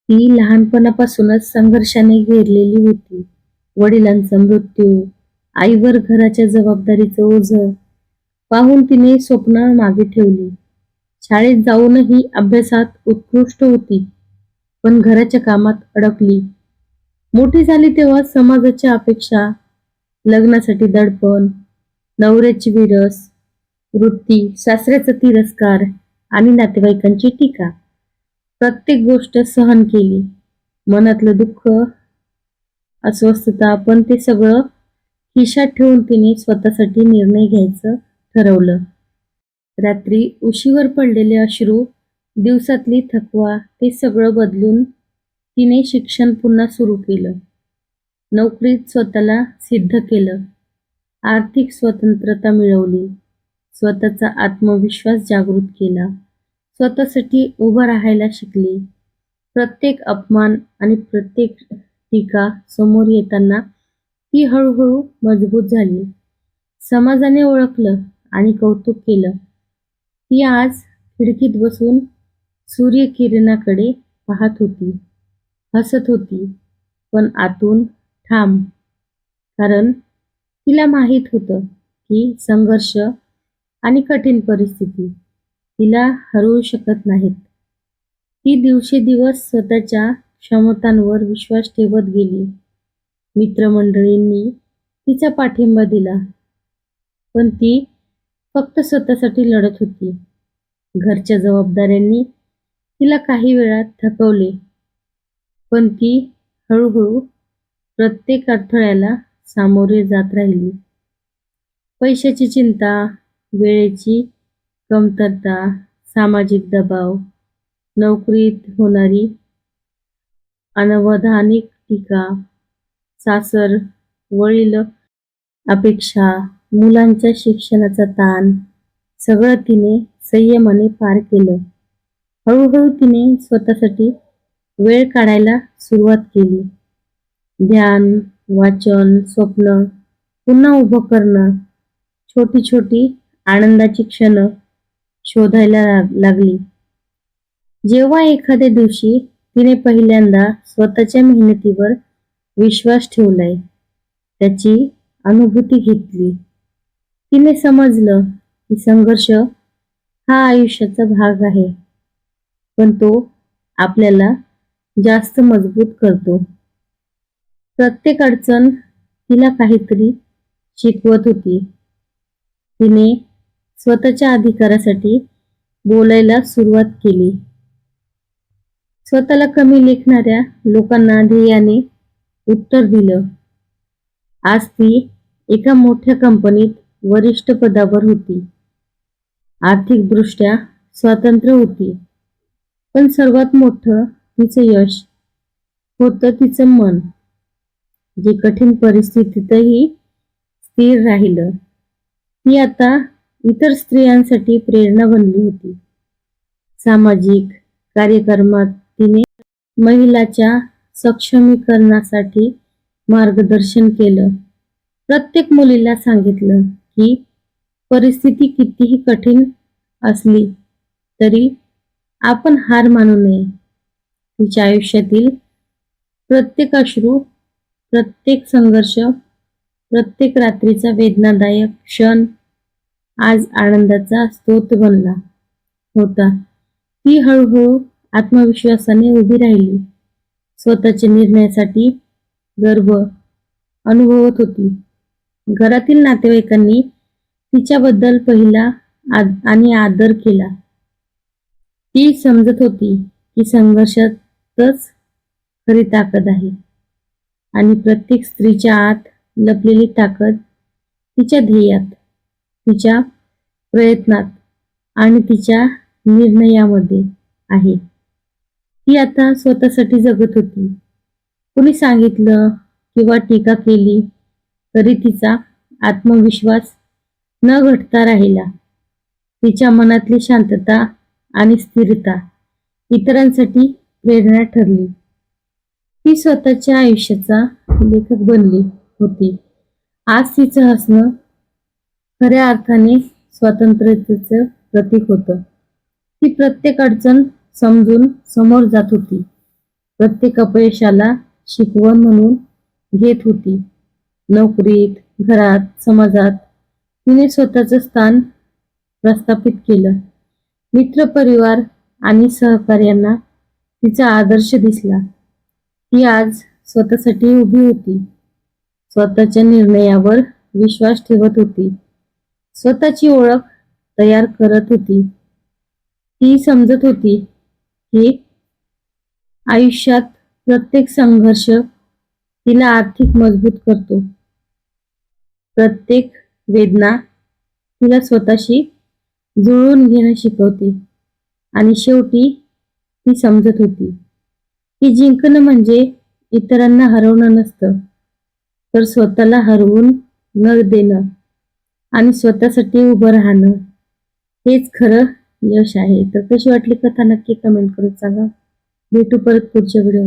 ती लहानपणापासूनच संघर्षाने घेरलेली होती. वडिलांचा मृत्यू, आईवर घराच्या जबाबदारीचं ओझं पाहून तिने स्वप्न मागे ठेवली. शाळेत जाऊनही अभ्यासात उत्कृष्ट होती, पण घराच्या कामात अडकली. मोठी झाली तेव्हा समाजाच्या अपेक्षा, लग्नासाठी दडपण, नवऱ्याची विरस, वृत्ती, सासऱ्याचा तिरस्कार आणि नातेवाईकांची टीका. प्रत्येक गोष्ट सहन केली. मनातलं दुःख, अस्वस्थता, पण ते सगळं खिशात ठेवून तिने स्वतःसाठी निर्णय घ्यायचं ठरवलं. रात्री उशीवर पडलेले अश्रू, दिवसातली थकवा ते सगळं बदलून तिने शिक्षण पुन्हा सुरू केलं. नोकरीत स्वतःला सिद्ध केलं. आर्थिक स्वतंत्रता मिळवली. स्वतःचा आत्मविश्वास जागृत केला. स्वतःसाठी उभं राहायला शिकली. प्रत्येक अपमान आणि प्रत्येक टीका समोर येताना ती हळूहळू मजबूत झाली. समाजाने ओळखलं आणि कौतुक केलं. ती आज खिडकीत बसून सूर्यकिरणाकडे पाहत होती, हसत होती, पण आतून ठाम. कारण तिला माहीत होतं की संघर्ष आणि कठीण परिस्थिती तिला हरवू शकत नाहीत. ती दिवसेदिवस स्वतःच्या क्षमतांवर विश्वास ठेवत गेली. मित्रमंडळींनी तिचा पाठिंबा दिला, पण ती फक्त स्वतःसाठी लढत होती. घरच्या जबाबदाऱ्यांनी तिला काही वेळात थकवले, पण ती हळूहळू प्रत्येक अडथळ्याला सामोरे जात राहिली. पैशाची चिंता, वेळेची कमतरता, सामाजिक दबाव, नोकरीत होणारी अनवधानिक टीका, सासर वडील अपेक्षा, मुलांच्या शिक्षणाचा ताण, सगळं तिने संयमाने पार केलं. हळूहळू तिने स्वतःसाठी वेळ काढायला सुरुवात केली. ध्यान, वाचन, स्वप्न पुन्हा उभं करणं, छोटी छोटी आनंदाची क्षण शोधायला लागली. जेव्हा एखाद्या दिवशी तिने पहिल्यांदा स्वतःच्या मेहनतीवर विश्वास ठेवलाय, त्याची अनुभूती घेतली, तिने समजलं की संघर्ष हा आयुष्याचा भाग आहे, पण तो आपल्याला जास्त मजबूत करतो. प्रत्येक अडचण तिला काहीतरी शिकवत होती. तिने स्वतःच्या अधिकारासाठी बोलायला सुरुवात केली. स्वतःला कमी लेखणाऱ्या लोकांना ध्येयाने उत्तर दिलं. आज ती एका मोठ्या कंपनीत वरिष्ठ पदावर होती. आर्थिकदृष्ट्या स्वतंत्र होती. पण सर्वात मोठं तिचं यश होतं तिचं मन, जे कठीण परिस्थितीतही स्थिर राहिलं. ती आता इतर स्त्रियांसाठी प्रेरणा बनली होती. सामाजिक कार्यक्रमात तिने महिलाच्या सक्षमीकरणासाठी मार्गदर्शन केलं. प्रत्येक मुलीला सांगितलं की परिस्थिती कितीही कठीण असली तरी आपण हार मानू नये. तिच्या आयुष्यातील प्रत्येक अश्रू, प्रत्येक संघर्ष, प्रत्येक रात्रीचा वेदनादायक क्षण आज आनंदाचा स्रोत बनला होता. ती हळूहळू आत्मविश्वासाने उभी राहिली. स्वतःच्या निर्णयासाठी गर्व अनुभवत होती. घरातील नातेवाईकांनी तिच्याबद्दल पहिला आणि आदर केला. ती समजत होती की संघर्षातच खरी ताकद आहे आणि प्रत्येक स्त्रीच्या आत लपलेली ताकद तिच्या ध्येयात, तिच्या प्रयत्नात आणि तिच्या निर्णयामध्ये आहे. ती आता स्वतःसाठी जगत होती. कुणी सांगितलं किंवा टीका केली तरी तिचा आत्मविश्वास न घटता राहिला. तिच्या मनातली शांतता आणि स्थिरता इतरांसाठी प्रेरणा ठरली. ती स्वतःच्या आयुष्याचा लेखक बनली होती. आज तिचं हसणं खऱ्या अर्थाने स्वातंत्र्याचं प्रतीक होतं. ती प्रत्येक अडचण समजून समोर जात होती. प्रत्येक अपयशाला शिकवण म्हणून घेत होती. नोकरीत, घरात, समाजात तिने स्वतःचं स्थान प्रस्थापित केलं. मित्रपरिवार आणि सहकार्यांना तिचा आदर्श दिसला. ती आज स्वतःसाठी उभी होती. स्वतःच्या निर्णयावर विश्वास ठेवत होती. स्वतःची ओळख तयार करत होती. ती समजत होती की आयुष्यात प्रत्येक संघर्ष तिला आर्थिक मजबूत करतो. प्रत्येक वेदना तिला स्वतःशी जुळवून घेणं शिकवते. आणि शेवटी ती समजत होती की जिंकणं म्हणजे इतरांना हरवणं नसतं, तर स्वतःला हरवून न देणं आणि स्वतःसाठी उभं राहणं हेच खरं यश आहे. तर कशी वाटली कथा नक्की कमेंट करून सांगा. भेटू परत पुढच्या व्हिडिओ.